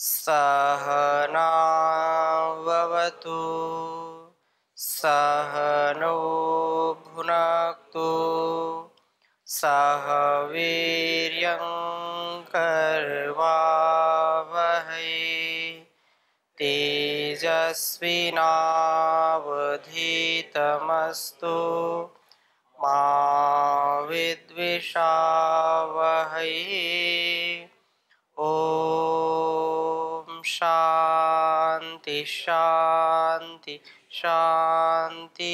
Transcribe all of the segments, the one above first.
सहनाववतु सहनौ भुनक्तु सह वीर्यं करवावहै तेजस्विनावधीतमस्तु मा विद्विषावहै। ओम शांति शांति शांति।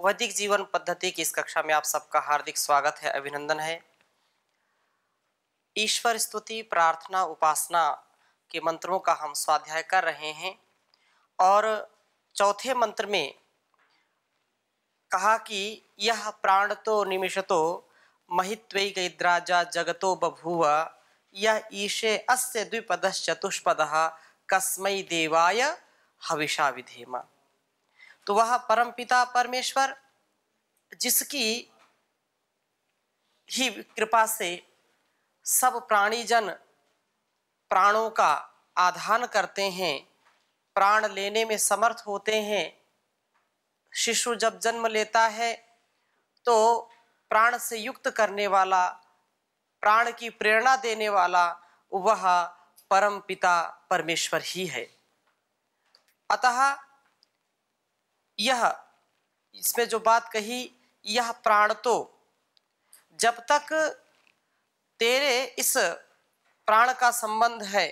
वैदिक जीवन पद्धति की इस कक्षा में आप सबका हार्दिक स्वागत है, अभिनंदन है। ईश्वर स्तुति, प्रार्थना, उपासना के मंत्रों का हम स्वाध्याय कर रहे हैं और चौथे मंत्र में कहा कि यह प्राण तो निमिषतो महित्वैकैद्राजा जगतो बभूव यह ईशे अस्य द्विपदश्चतुष्पदः कस्मै देवाय हविषा विधेम। तो वह परमपिता परमेश्वर जिसकी ही कृपा से सब प्राणीजन प्राणों का आधान करते हैं, प्राण लेने में समर्थ होते हैं। शिशु जब जन्म लेता है तो प्राण से युक्त करने वाला, प्राण की प्रेरणा देने वाला वह परम पिता परमेश्वर ही है। अतः यह इसमें जो बात कही, यह प्राण तो जब तक तेरे इस प्राण का संबंध है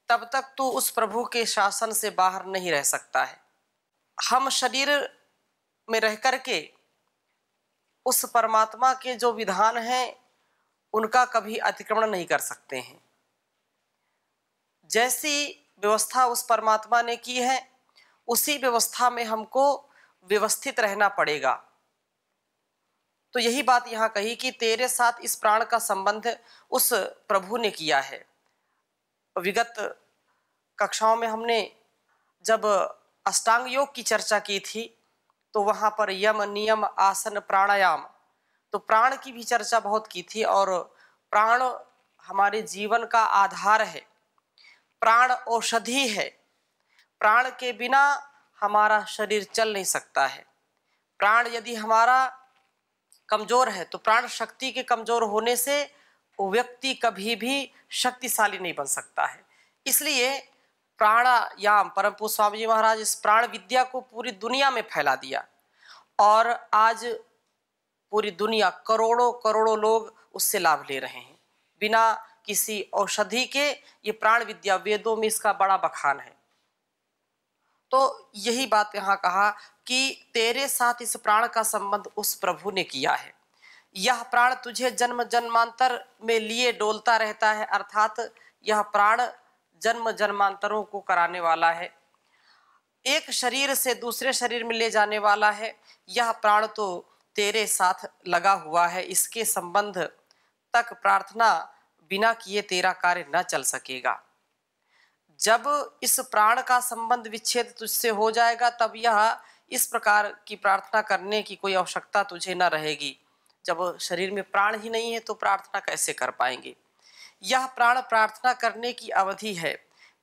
तब तक तू उस प्रभु के शासन से बाहर नहीं रह सकता है। हम शरीर में रह करके उस परमात्मा के जो विधान हैं उनका कभी अतिक्रमण नहीं कर सकते हैं। जैसी व्यवस्था उस परमात्मा ने की है उसी व्यवस्था में हमको व्यवस्थित रहना पड़ेगा। तो यही बात यहाँ कही कि तेरे साथ इस प्राण का संबंध उस प्रभु ने किया है। विगत कक्षाओं में हमने जब अष्टांग योग की चर्चा की थी तो वहाँ पर यम, नियम, आसन, प्राणायाम, तो प्राण की भी चर्चा बहुत की थी। और प्राण हमारे जीवन का आधार है, प्राण औषधि है। प्राण के बिना हमारा शरीर चल नहीं सकता है। प्राण यदि हमारा कमजोर है तो प्राण शक्ति के कमजोर होने से वो व्यक्ति कभी भी शक्तिशाली नहीं बन सकता है। इसलिए प्राणायाम, परम पूज्य स्वामी जी महाराज इस प्राण विद्या को पूरी दुनिया में फैला दिया और आज पूरी दुनिया, करोड़ों करोड़ों लोग उससे लाभ ले रहे हैं बिना किसी औषधि के। ये प्राण विद्या, वेदों में इसका बड़ा बखान है। तो यही बात यहाँ कहा कि तेरे साथ इस प्राण का संबंध उस प्रभु ने किया है। यह प्राण तुझे जन्म जन्मांतर में लिए डोलता रहता है, अर्थात यह प्राण जन्म जन्मांतरों को कराने वाला है, एक शरीर से दूसरे शरीर में ले जाने वाला है। यह प्राण तो तेरे साथ लगा हुआ है, इसके संबंध तक प्रार्थना बिना किए तेरा कार्य न चल सकेगा। जब इस प्राण का संबंध विच्छेद तुझसे हो जाएगा तब यह इस प्रकार की प्रार्थना करने की कोई आवश्यकता तुझे न रहेगी। जब शरीर में प्राण ही नहीं है तो प्रार्थना कैसे कर पाएंगे। यह प्राण प्रार्थना करने की अवधि है,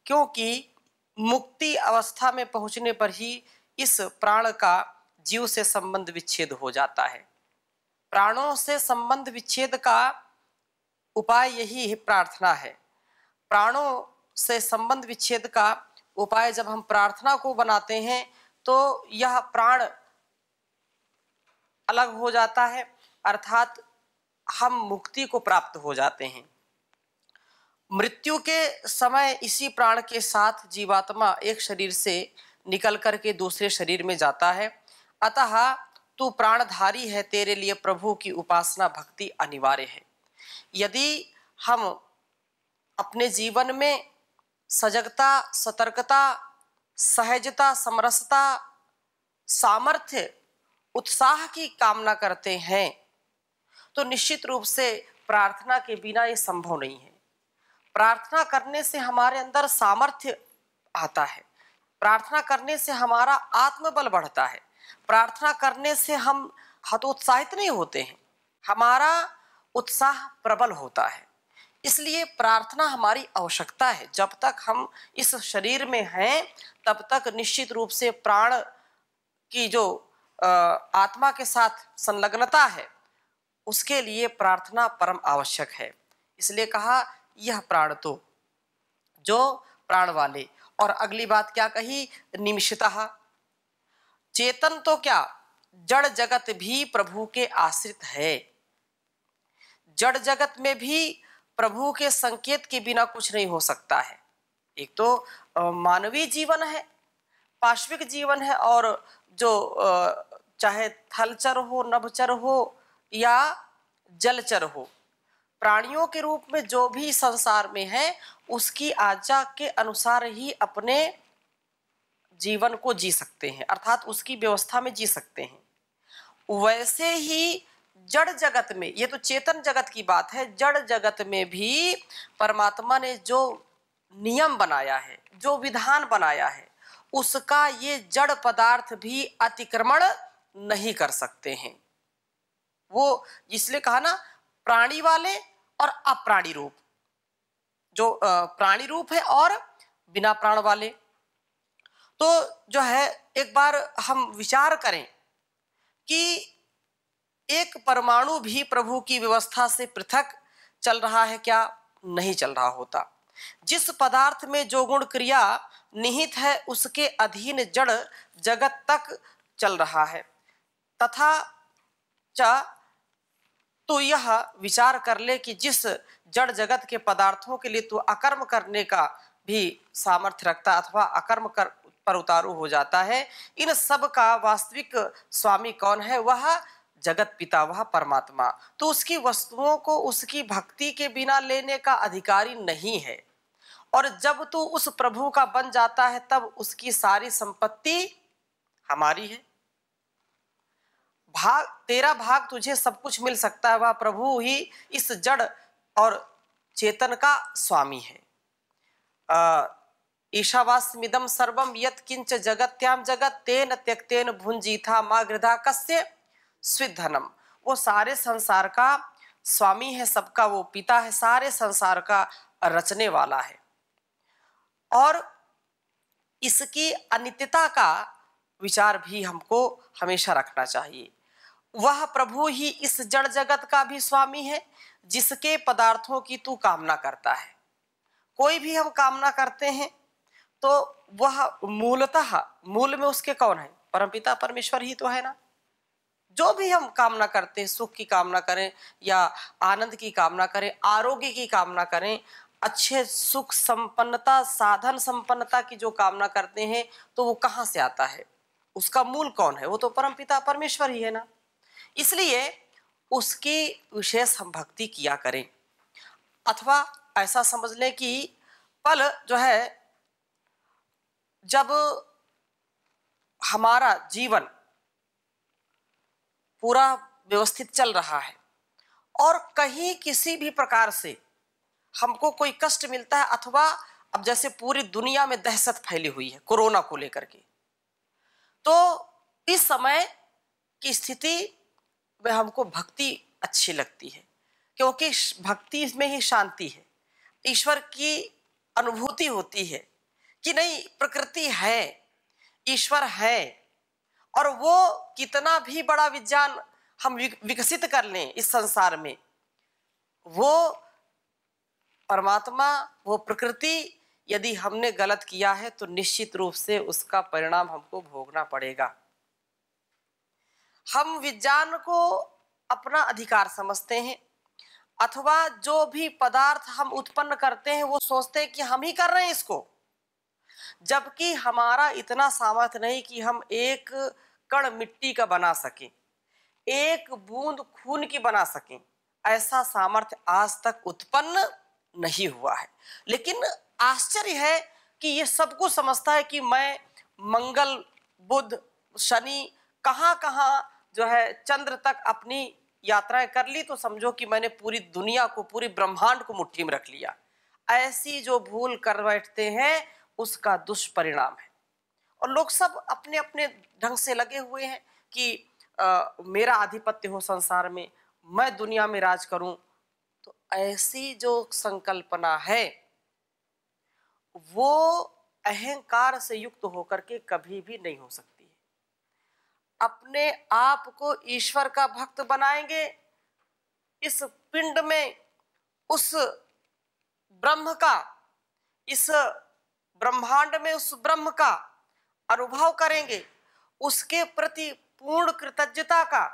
क्योंकि मुक्ति अवस्था में पहुंचने पर ही इस प्राण का जीव से संबंध विच्छेद हो जाता है। प्राणों से संबंध विच्छेद का उपाय यही है, प्रार्थना है। प्राणों से संबंध विच्छेद का उपाय जब हम प्रार्थना को बनाते हैं तो यह प्राण अलग हो जाता है, अर्थात हम मुक्ति को प्राप्त हो जाते हैं। मृत्यु के समय इसी प्राण के साथ जीवात्मा एक शरीर से निकल करके दूसरे शरीर में जाता है। अतः तू प्राणधारी है, तेरे लिए प्रभु की उपासना भक्ति अनिवार्य है। यदि हम अपने जीवन में सजगता, सतर्कता, सहजता, समरसता, सामर्थ्य, उत्साह की कामना करते हैं तो निश्चित रूप से प्रार्थना के बिना ये संभव नहीं है। प्रार्थना करने से हमारे अंदर सामर्थ्य आता है, प्रार्थना करने से हमारा आत्मबल बढ़ता है, प्रार्थना करने से हम हतोत्साहित नहीं होते हैं, हमारा उत्साह प्रबल होता है। इसलिए प्रार्थना हमारी आवश्यकता है। जब तक हम इस शरीर में हैं तब तक निश्चित रूप से प्राण की जो आत्मा के साथ संलग्नता है उसके लिए प्रार्थना परम आवश्यक है। इसलिए कहा यह प्राण तो जो प्राण वाले। और अगली बात क्या कही, निमिषतः चेतन तो क्या जड़ जगत भी प्रभु के आश्रित है। जड़ जगत में भी प्रभु के संकेत के बिना कुछ नहीं हो सकता है। एक तो मानवीय जीवन है, पाश्विक जीवन है, और जो चाहे थलचर हो, नभचर हो या जलचर हो, प्राणियों के रूप में जो भी संसार में है उसकी आज्ञा के अनुसार ही अपने जीवन को जी सकते हैं, अर्थात उसकी व्यवस्था में जी सकते हैं। वैसे ही जड़ जगत में, ये तो चेतन जगत की बात है, जड़ जगत में भी परमात्मा ने जो नियम बनाया है, जो विधान बनाया है, उसका ये जड़ पदार्थ भी अतिक्रमण नहीं कर सकते हैं। वो इसलिए कहा ना, प्राणी वाले और अप्राणी रूप, जो प्राणी रूप है और बिना प्राण वाले। तो जो है एक बार हम विचार करें कि एक परमाणु भी प्रभु की व्यवस्था से पृथक चल रहा है क्या? नहीं चल रहा होता। जिस पदार्थ में जो गुण क्रिया निहित है उसके अधीन जड़ जगत तक चल रहा है। तथा तो यह विचार कर ले कि जिस जड़ जगत के पदार्थों के लिए तो अकर्म करने का भी सामर्थ्य रखता अथवा अकर्म कर पर उतारू हो जाता है, इन सब का वास्तविक स्वामी कौन है? वह जगत पिता, वह परमात्मा। तो उसकी वस्तुओं को उसकी भक्ति के बिना लेने का अधिकारी नहीं है। और जब तू उस प्रभु का बन जाता है तब उसकी सारी संपत्ति हमारी है। भाग तेरा भाग, तुझे सब कुछ मिल सकता है, वह प्रभु ही इस जड़ और चेतन का स्वामी है। ईशावास्मिदं सर्वम यत् किंच जगत्याम जगत तेन त्यक्तेन भुंजीथा मा गृधा कस्य स्विधनम। वो सारे संसार का स्वामी है, सबका वो पिता है, सारे संसार का रचने वाला है। और इसकी अनित्यता का विचार भी हमको हमेशा रखना चाहिए। वह प्रभु ही इस जड़ जगत का भी स्वामी है जिसके पदार्थों की तू कामना करता है। कोई भी हम कामना करते हैं तो वह मूलतः मूल में उसके कौन है? परमपिता परमेश्वर ही तो है ना। जो भी हम कामना करते हैं, सुख की कामना करें या आनंद की कामना करें, आरोग्य की कामना करें, अच्छे सुख संपन्नता, साधन संपन्नता की जो कामना करते हैं, तो वो कहाँ से आता है? उसका मूल कौन है? वो तो परमपिता परमेश्वर ही है ना। इसलिए उसकी विशेष हम भक्ति किया करें। अथवा ऐसा समझ लें कि पल जो है जब हमारा जीवन पूरा व्यवस्थित चल रहा है और कहीं किसी भी प्रकार से हमको कोई कष्ट मिलता है, अथवा अब जैसे पूरी दुनिया में दहशत फैली हुई है कोरोना को लेकर के, तो इस समय की स्थिति में हमको भक्ति अच्छी लगती है, क्योंकि भक्ति में ही शांति है, ईश्वर की अनुभूति होती है कि नहीं, प्रकृति है, ईश्वर है। और वो कितना भी बड़ा विज्ञान हम विकसित कर लें इस संसार में, वो परमात्मा, वो प्रकृति, यदि हमने गलत किया है तो निश्चित रूप से उसका परिणाम हमको भोगना पड़ेगा। हम विज्ञान को अपना अधिकार समझते हैं, अथवा जो भी पदार्थ हम उत्पन्न करते हैं वो सोचते हैं कि हम ही कर रहे हैं इसको, जबकि हमारा इतना सामर्थ्य नहीं कि हम एक कण मिट्टी का बना सकें, एक बूंद खून की बना सकें। ऐसा सामर्थ्य आज तक उत्पन्न नहीं हुआ है। लेकिन आश्चर्य है कि ये सब कुछ समझता है कि मैं मंगल, बुध, शनि, कहाँ कहाँ जो है चंद्र तक अपनी यात्राएं कर ली, तो समझो कि मैंने पूरी दुनिया को, पूरी ब्रह्मांड को मुट्ठी में रख लिया। ऐसी जो भूल कर बैठते हैं उसका दुष्परिणाम है। और लोग सब अपने अपने ढंग से लगे हुए हैं कि मेरा आधिपत्य हो संसार में, मैं दुनिया में राज करूं। तो ऐसी जो संकल्पना है वो अहंकार से युक्त होकर के कभी भी नहीं हो सकती है। अपने आप को ईश्वर का भक्त बनाएंगे, इस पिंड में उस ब्रह्म का, इस ब्रह्मांड में उस ब्रह्म का अनुभव करेंगे, उसके प्रति पूर्ण कृतज्ञता का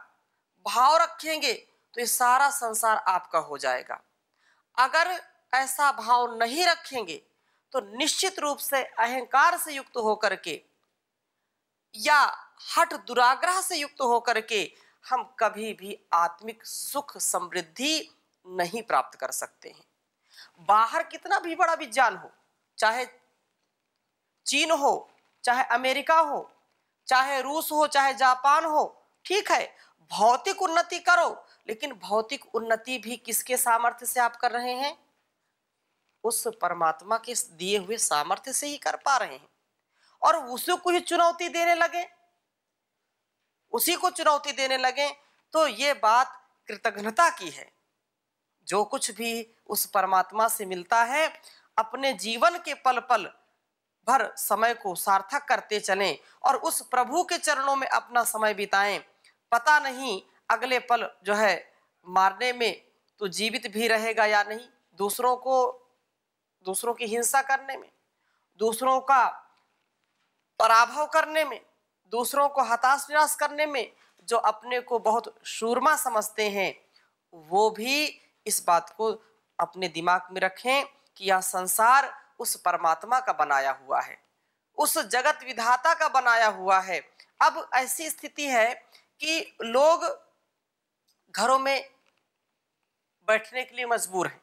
भाव रखेंगे, तो ये सारा संसार आपका हो जाएगा। अगर ऐसा भाव नहीं रखेंगे तो निश्चित रूप से अहंकार से युक्त होकर के या हठ दुराग्रह से युक्त होकर के हम कभी भी आत्मिक सुख समृद्धि नहीं प्राप्त कर सकते हैं। बाहर कितना भी बड़ा विज्ञान हो, चाहे चीन हो, चाहे अमेरिका हो, चाहे रूस हो, चाहे जापान हो, ठीक है, भौतिक उन्नति करो, लेकिन भौतिक उन्नति भी किसके सामर्थ्य से आप कर रहे हैं? उस परमात्मा के दिए हुए सामर्थ्य से ही कर पा रहे हैं। और उसी को ही चुनौती देने लगे, उसी को चुनौती देने लगे, तो ये बात कृतज्ञता की है। जो कुछ भी उस परमात्मा से मिलता है, अपने जीवन के पल पल भर समय को सार्थक करते चलें और उस प्रभु के चरणों में अपना समय बिताएं। पता नहीं अगले पल जो है मारने में तो जीवित भी रहेगा या नहीं, दूसरों की हिंसा करने में, दूसरों का पराभव करने में, दूसरों को हताश निराश करने में जो अपने को बहुत शूरमा समझते हैं, वो भी इस बात को अपने दिमाग में रखें कि यह संसार उस परमात्मा का बनाया हुआ है, उस जगत विधाता का बनाया हुआ है। अब ऐसी स्थिति है कि लोग घरों में बैठने के लिए मजबूर हैं।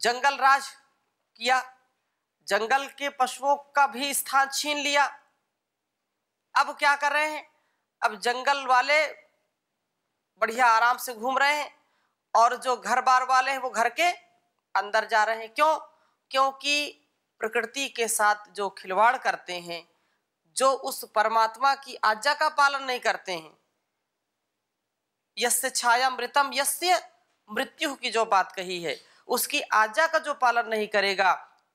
जंगल राज किया, जंगल के पशुओं का भी स्थान छीन लिया। अब क्या कर रहे हैं? अब जंगल वाले बढ़िया आराम से घूम रहे हैं और जो घर बार वाले हैं वो घर के अंदर जा रहे हैं। क्यों? क्योंकि प्रकृति के साथ जो खिलवाड़ करते हैं, जो उस परमात्मा की आज्ञा का पालन नहीं करते हैं, यस्य छायामृतम यस्य मृत्यु की जो बात कही है, उसकी आज्ञा का जो पालन नहीं करेगा,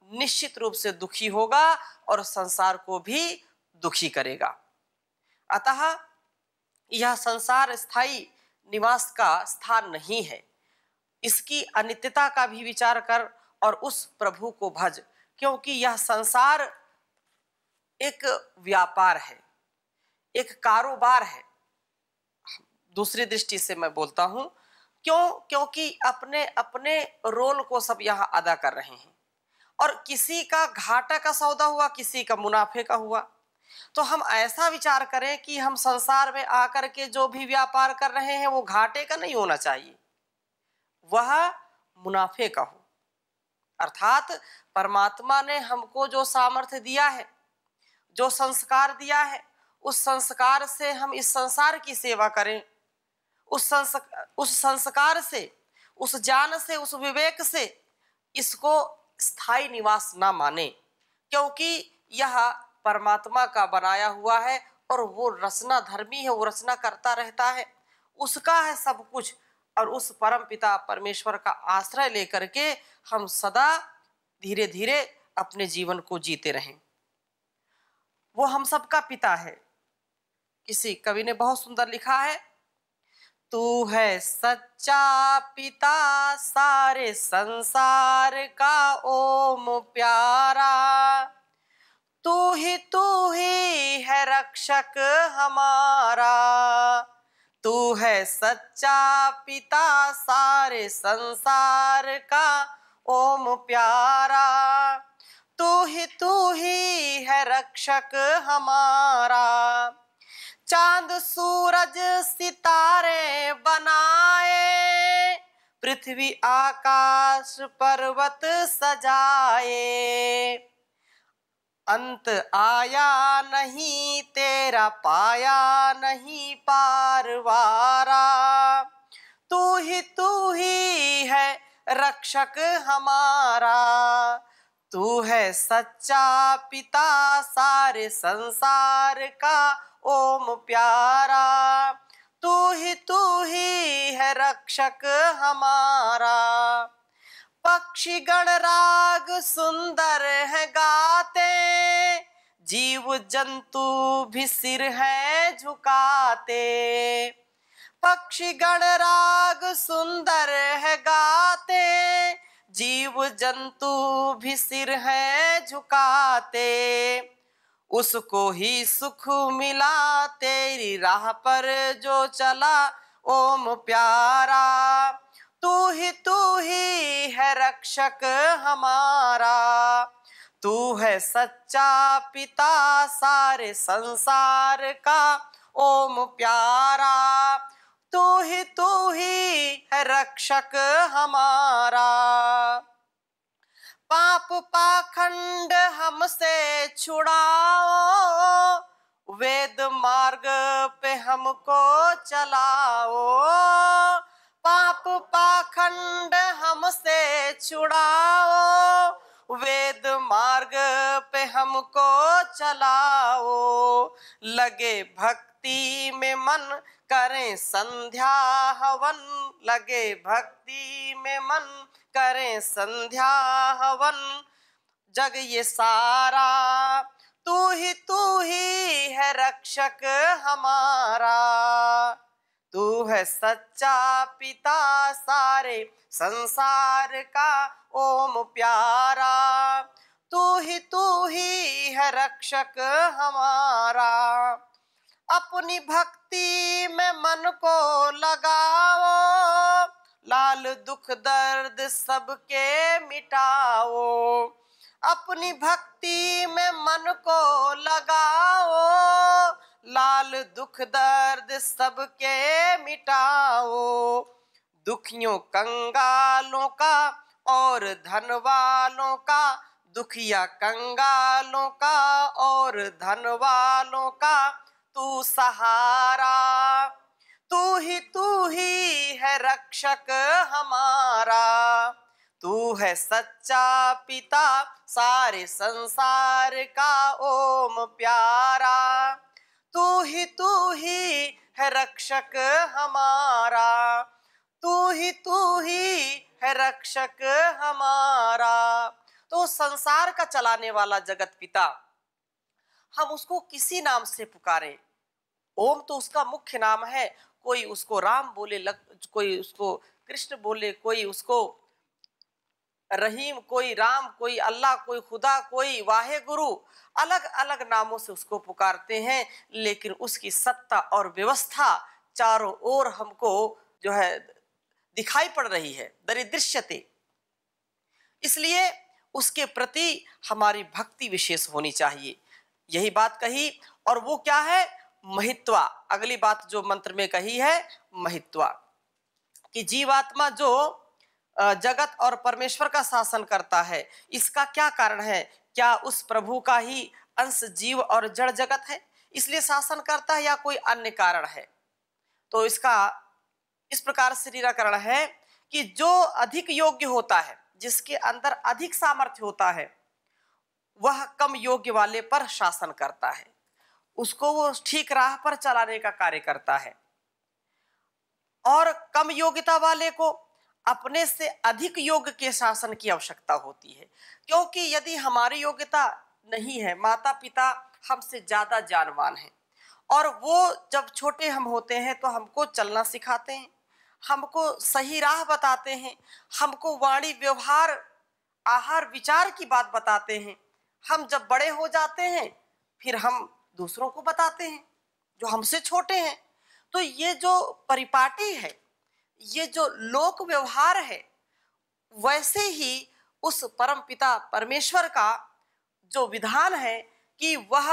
निश्चित रूप से दुखी होगा और संसार को भी दुखी करेगा। अतः यह संसार स्थायी निवास का स्थान नहीं है। इसकी अनित्यता का भी विचार कर और उस प्रभु को भज, क्योंकि यह संसार एक व्यापार है, एक कारोबार है। दूसरी दृष्टि से मैं बोलता हूं, क्योंकि अपने अपने रोल को सब यहां अदा कर रहे हैं और किसी का घाटा का सौदा हुआ, किसी का मुनाफे का हुआ। तो हम ऐसा विचार करें कि हम संसार में आकर के जो भी व्यापार कर रहे हैं वो घाटे का नहीं होना चाहिए, वह मुनाफे का हो। अर्थात परमात्मा ने हमको जो सामर्थ्य दिया है, जो संस्कार दिया है, उस संस्कार से हम इस संसार की सेवा करें, उस संस्कार से, उस ज्ञान से, उस विवेक से इसको स्थायी निवास ना माने, क्योंकि यह परमात्मा का बनाया हुआ है और वो रचना धर्मी है, वो रचना करता रहता है, उसका है सब कुछ। और उस परम पिता परमेश्वर का आश्रय लेकर के हम सदा धीरे धीरे अपने जीवन को जीते रहें। वो हम सबका पिता है। किसी कवि ने बहुत सुंदर लिखा है, तू है सच्चा पिता सारे संसार का ओम प्यारा, तू ही है रक्षक हमारा। तू है सच्चा पिता सारे संसार का ओम प्यारा, तू ही है रक्षक हमारा। चांद सूरज सितारे बनाए, पृथ्वी आकाश पर्वत सजाए, अंत आया नहीं तेरा पाया नहीं पारवारा। तू ही है रक्षक हमारा, तू है सच्चा पिता सारे संसार का ओम प्यारा, तू ही है रक्षक हमारा। पक्षी गण राग सुंदर है गाते, जीव जंतु भी सिर है झुकाते। पक्षी गण राग सुंदर है गाते, जीव जंतु भी सिर है झुकाते। उसको ही सुख मिला तेरी राह पर जो चला ओम प्यारा। तू ही है रक्षक हमारा। तू है सच्चा पिता सारे संसार का ओम प्यारा। तू ही है रक्षक हमारा। पाप पाखंड हमसे छुड़ाओ, वेद मार्ग पे हमको चलाओ। पाप पाखंड हमसे छुड़ाओ, वेद मार्ग पे हमको चलाओ। लगे भक्ति में मन करें संध्या हवन, लगे भक्ति में मन करें संध्या हवन। जग ये सारा तू ही है रक्षक हमारा। तू है सच्चा पिता सारे संसार का ओम प्यारा। तू ही है रक्षक हमारा। अपनी भक्ति में मन को लगाओ, लाल दुख दर्द सबके मिटाओ। अपनी भक्ति में मन को लगाओ, लाल दुख दर्द सबके मिटाओ। दुखियों कंगालों का और धन वालों का, दुखिया कंगालों का और धन वालों का तू सहारा। तू ही है रक्षक हमारा। तू है सच्चा पिता सारे संसार का ओम प्यारा। तू ही है रक्षक हमारा। तू ही है रक्षक हमारा। तो संसार का चलाने वाला जगत पिता, हम उसको किसी नाम से पुकारें। ओम तो उसका मुख्य नाम है। कोई उसको राम बोले, कोई उसको कृष्ण बोले, कोई उसको रहीम, कोई राम, कोई अल्लाह, कोई खुदा, कोई वाहे गुरु, अलग अलग नामों से उसको पुकारते हैं। लेकिन उसकी सत्ता और व्यवस्था चारों ओर हमको जो है दिखाई पड़ रही है, दरिदृश्यते। इसलिए उसके प्रति हमारी भक्ति विशेष होनी चाहिए। यही बात कही। और वो क्या है? महित्वा। अगली बात जो मंत्र में कही है, महित्वा, कि जीवात्मा जो जगत और परमेश्वर का शासन करता है, इसका क्या कारण है? क्या उस प्रभु का ही अंश जीव और जड़ जगत है, इसलिए शासन करता है, या कोई अन्य कारण है? तो इसका इस प्रकार से निराकरण है कि जो अधिक योग्य होता है, जिसके अंदर अधिक सामर्थ्य होता है, वह कम योग्य वाले पर शासन करता है, उसको वो ठीक राह पर चलाने का कार्य करता है। और कम योग्यता वाले को अपने से अधिक योग्य के शासन की आवश्यकता होती है। क्योंकि यदि हमारी योग्यता नहीं है, माता पिता हमसे ज्यादा ज्ञानवान हैं, और वो जब छोटे हम होते हैं तो हमको चलना सिखाते हैं, हमको सही राह बताते हैं, हमको वाणी व्यवहार आहार विचार की बात बताते हैं। हम जब बड़े हो जाते हैं फिर हम दूसरों को बताते हैं जो हमसे छोटे हैं। तो ये जो परिपाटी है, ये जो लोक व्यवहार है, वैसे ही उस परम पिता परमेश्वर का जो विधान है कि वह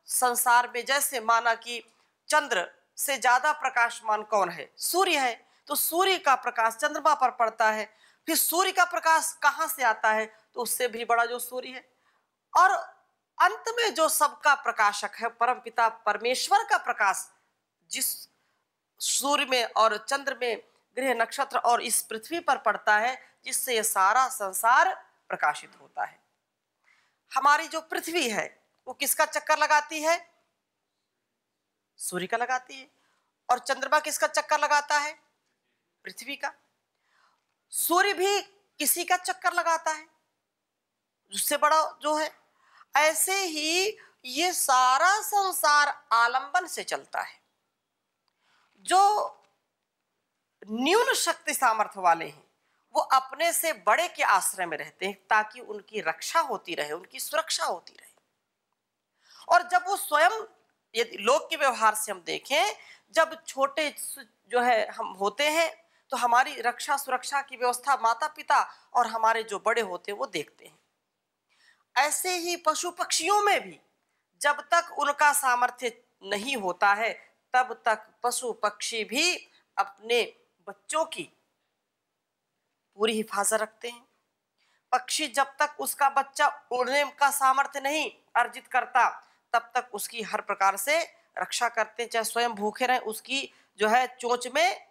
संसार में, जैसे माना कि चंद्र से ज्यादा प्रकाशमान कौन है? सूर्य है। तो सूर्य का प्रकाश चंद्रमा पर पड़ता है, फिर सूर्य का प्रकाश कहाँ से आता है? तो उससे भी बड़ा जो सूर्य है। और अंत में जो सबका प्रकाशक है, परम पिता परमेश्वर का प्रकाश जिस सूर्य में और चंद्र में, ग्रह नक्षत्र और इस पृथ्वी पर पड़ता है, जिससे ये सारा संसार प्रकाशित होता है। हमारी जो पृथ्वी है वो किसका चक्कर लगाती है? सूर्य का लगाती है। और चंद्रमा किसका चक्कर लगाता है? पृथ्वी का। सूर्य भी किसी का चक्कर लगाता है, उससे बड़ा जो है। ऐसे ही ये सारा संसार आलंबन से चलता है। जो न्यून शक्ति सामर्थ्य वाले हैं वो अपने से बड़े के आश्रय में रहते हैं ताकि उनकी रक्षा होती रहे, उनकी सुरक्षा होती रहे। और जब वो स्वयं, यदि लोक के व्यवहार से हम देखें, जब छोटे जो है हम होते हैं तो हमारी रक्षा सुरक्षा की व्यवस्था माता पिता और हमारे जो बड़े होते हैं वो देखते हैं। ऐसे ही पशु पक्षियों में भी जब तक उनका सामर्थ्य नहीं होता है तब तक पशु पक्षी भी अपने बच्चों की पूरी हिफाजत रखते हैं। पक्षी जब तक उसका बच्चा उड़ने का सामर्थ्य नहीं अर्जित करता तब तक उसकी हर प्रकार से रक्षा करते हैं, चाहे स्वयं भूखे रहे। उसकी जो है चोंच में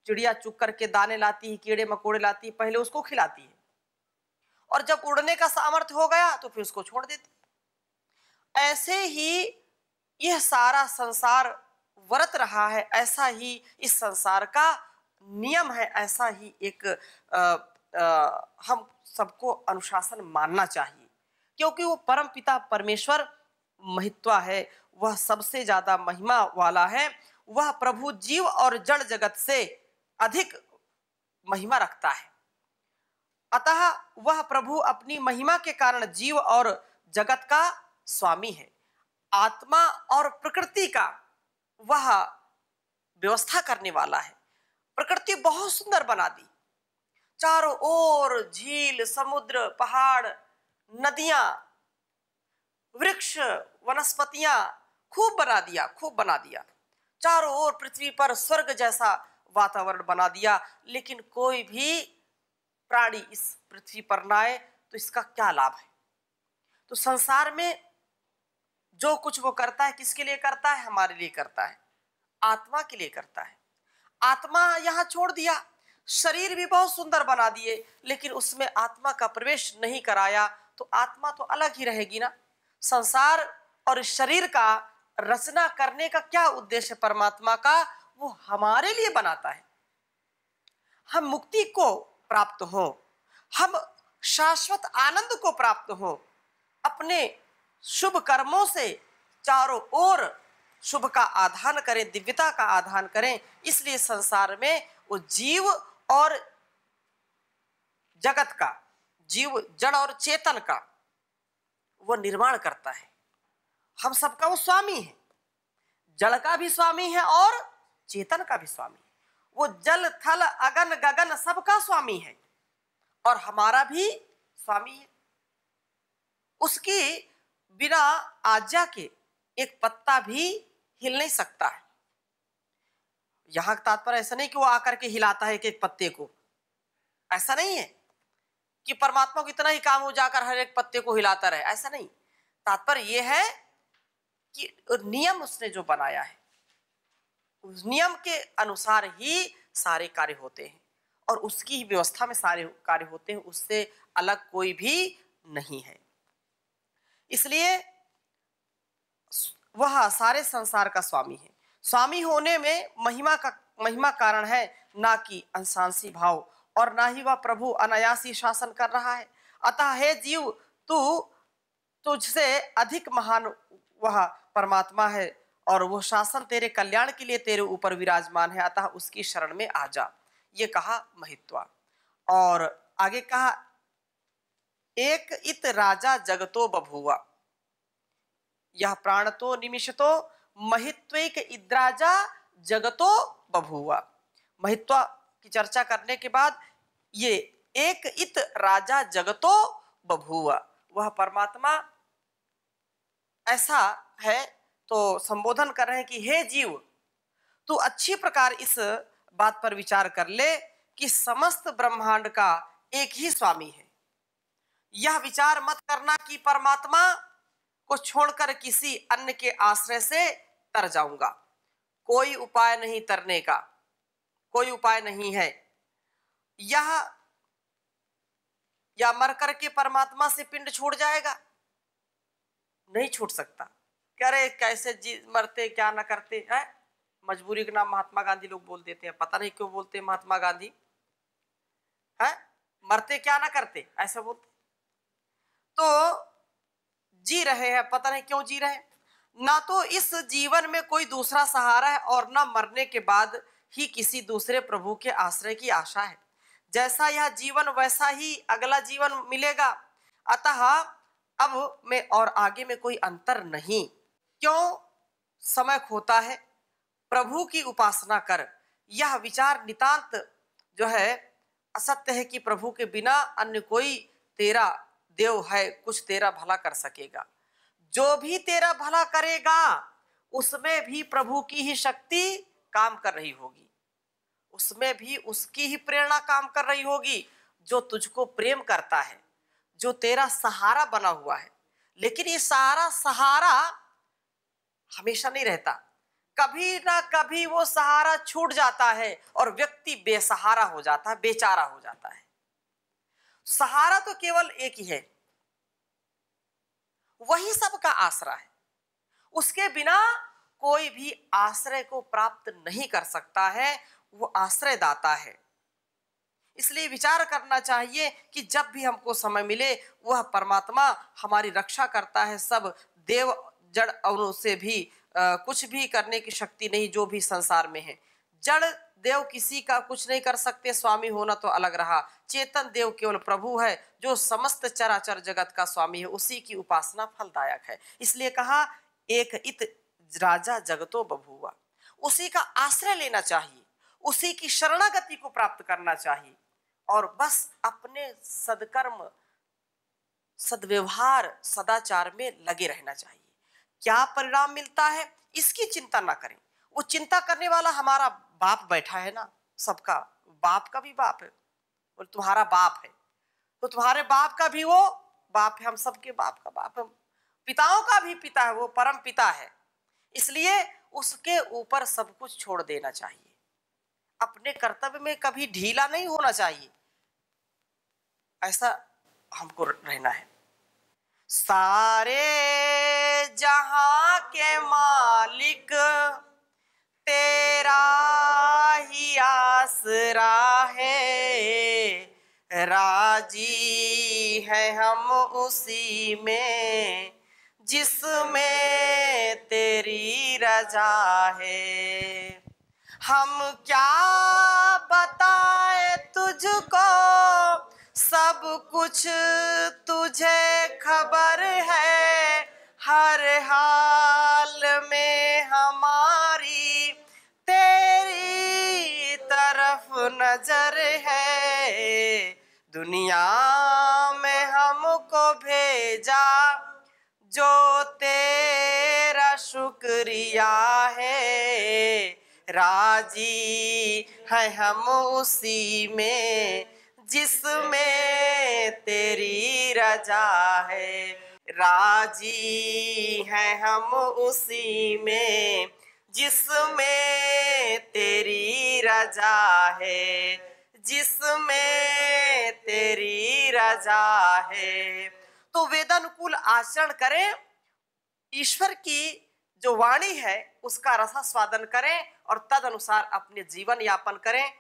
चिड़िया चुग करके दाने लाती है, कीड़े मकोड़े लाती है, पहले उसको खिलाती है और जब उड़ने का सामर्थ्य हो गया तो फिर उसको छोड़ देती है। ऐसे ही यह सारा संसार वर्त रहा है, ऐसा ही इस संसार का नियम है, ऐसा ही एक हम सबको अनुशासन मानना चाहिए, क्योंकि वो परम पिता परमेश्वर महित्वा है, वह सबसे ज्यादा महिमा वाला है। वह प्रभु जीव और जड़ जगत से अधिक महिमा रखता है। अतः वह प्रभु अपनी महिमा के कारण जीव और जगत का स्वामी है। आत्मा और प्रकृति का वह व्यवस्था करने वाला है। प्रकृति बहुत सुंदर बना दी, चारों ओर झील, समुद्र, पहाड़, नदियां, वृक्ष, वनस्पतियां खूब बना दिया। चारों ओर पृथ्वी पर स्वर्ग जैसा वातावरण बना दिया, लेकिन कोई भी प्राणी इस पृथ्वी पर ना आए तो इसका क्या लाभ है? तो संसार में जो कुछ वो करता है किसके लिए करता है? हमारे लिए करता है, आत्मा के लिए करता है। आत्मा यहाँ छोड़ दिया, शरीर भी बहुत सुंदर बना दिए, लेकिन उसमें आत्मा का प्रवेश नहीं कराया तो आत्मा तो अलग ही रहेगी ना। संसार और शरीर का रचना करने का क्या उद्देश्य परमात्मा का? वो हमारे लिए बनाता है, हम मुक्ति को प्राप्त हो, हम शाश्वत आनंद को प्राप्त हो, अपने शुभ कर्मों से चारों ओर शुभ का आधान करें, दिव्यता का आधान करें। इसलिए संसार में वो जीव और जगत का, जीव जड़ और चेतन का वो निर्माण करता है। हम सबका वो स्वामी है, जड़ का भी स्वामी है और चेतन का भी स्वामी है। वो जल थल अगन गगन सबका स्वामी है और हमारा भी स्वामी है। उसकी बिना आज्ञा के एक पत्ता भी हिल नहीं सकता है। यहां तात्पर्य ऐसा नहीं कि वो आकर के हिलाता है एक पत्ते को, ऐसा नहीं है कि परमात्मा को इतना ही काम हो जाकर हर एक पत्ते को हिलाता रहे, ऐसा नहीं। तात्पर्य यह है कि नियम उसने जो बनाया है उस नियम के अनुसार ही सारे कार्य होते हैं और उसकी व्यवस्था में सारे कार्य होते हैं, उससे अलग कोई भी नहीं है। इसलिए वह सारे संसार का स्वामी है। स्वामी होने में महिमा कारण है, ना कि अंशांशी भाव, और ना ही वह प्रभु अनायासी शासन कर रहा है। अतः हे जीव, तू तुझसे अधिक महान वह परमात्मा है और वह शासन तेरे कल्याण के लिए तेरे ऊपर विराजमान है, अतः उसकी शरण में आ जा। ये कहा महित्वा। और आगे कहा एक इत राजा जगतो बभुआ, यह प्राणतो निमिषतो महित्वैक इद्राजा जगतो बभुआ। महित्वा की चर्चा करने के बाद ये एक इत राजा जगतो बभुआ, वह परमात्मा ऐसा है तो संबोधन कर रहे हैं कि हे जीव, तू अच्छी प्रकार इस बात पर विचार कर ले कि समस्त ब्रह्मांड का एक ही स्वामी है। यह विचार मत करना कि परमात्मा को छोड़कर किसी अन्य के आश्रय से तर जाऊंगा। कोई उपाय नहीं तरने का, कोई उपाय नहीं है। यह या मर करके परमात्मा से पिंड छूट जाएगा? नहीं छूट सकता। कह रहे कैसे जी मरते क्या ना करते हैं, मजबूरी के नाम महात्मा गांधी लोग बोल देते हैं, पता नहीं क्यों बोलते हैं महात्मा गांधी है, मरते क्या ना करते ऐसा बोलते। तो जी रहे हैं, पता नहीं क्यों जी रहे हैं। ना तो इस जीवन में कोई दूसरा सहारा है और ना मरने के बाद ही किसी दूसरे प्रभु के आश्रय की आशा है। जैसा यह जीवन वैसा ही अगला जीवन मिलेगा, अतः अब में और आगे में कोई अंतर नहीं। क्यों समय खोता है, प्रभु की उपासना कर। यह विचार नितांत जो है असत्य है कि प्रभु के बिना अन्य कोई तेरा देव है कुछ तेरा भला कर सकेगा। जो भी तेरा भला करेगा उसमें भी प्रभु की ही शक्ति काम कर रही होगी, उसमें भी उसकी ही प्रेरणा काम कर रही होगी, जो तुझको प्रेम करता है, जो तेरा सहारा बना हुआ है। लेकिन ये सारा सहारा हमेशा नहीं रहता, कभी ना कभी वो सहारा छूट जाता है और व्यक्ति बेसहारा हो जाता है, बेचारा हो जाता है। सहारा तो केवल एक ही है, वही सबका आसरा है। उसके बिना कोई भी आश्रय को प्राप्त नहीं कर सकता है, वो आश्रय दाता है। इसलिए विचार करना चाहिए कि जब भी हमको समय मिले वह परमात्मा हमारी रक्षा करता है। सब देव जड़ और से भी कुछ भी करने की शक्ति नहीं जो भी संसार में है। जड़ देव किसी का कुछ नहीं कर सकते, स्वामी होना तो अलग रहा। चेतन देव केवल प्रभु है जो समस्त चराचर जगत का स्वामी है, उसी की उपासना फलदायक है। इसलिए कहा एक इत राजा जगतो बभुआ, उसी का आश्रय लेना चाहिए, उसी की शरणागति को प्राप्त करना चाहिए और बस अपने सदकर्म सदव्यवहार सदाचार में लगे रहना चाहिए। क्या परिणाम मिलता है इसकी चिंता ना करें, वो चिंता करने वाला हमारा बाप बैठा है ना, सबका बाप का भी बाप है, और तुम्हारा बाप है तो तुम्हारे बाप का भी वो बाप है, हम सबके बाप का बाप है, पिताओं का भी पिता है, वो परम पिता है। इसलिए उसके ऊपर सब कुछ छोड़ देना चाहिए, अपने कर्तव्य में कभी ढीला नहीं होना चाहिए, ऐसा हमको रहना है। सारे जहां के मालिक तेरा ही आसरा है, राजी है हम उसी में जिसमें तेरी रजा है। हम क्या बताए तुझको, सब कुछ तुझे खबर है, हर हाल में हमारी तेरी तरफ नजर है। दुनिया में हमको भेजा जो तेरा शुक्रिया है, राजी है हम उसी में जिसमें तेरी रजा है, राजी है हम उसी में जिसमें तेरी रजा है, जिसमें तेरी रजा है। तो वेदानुकूल आचरण करें, ईश्वर की जो वाणी है उसका रसास्वादन करें और तद अनुसार अपने जीवन यापन करें।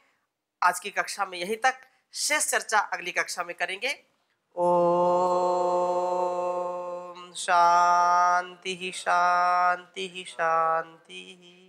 आज की कक्षा में यही तक, शेष चर्चा अगली कक्षा में करेंगे। ओम शांति शांति शांति।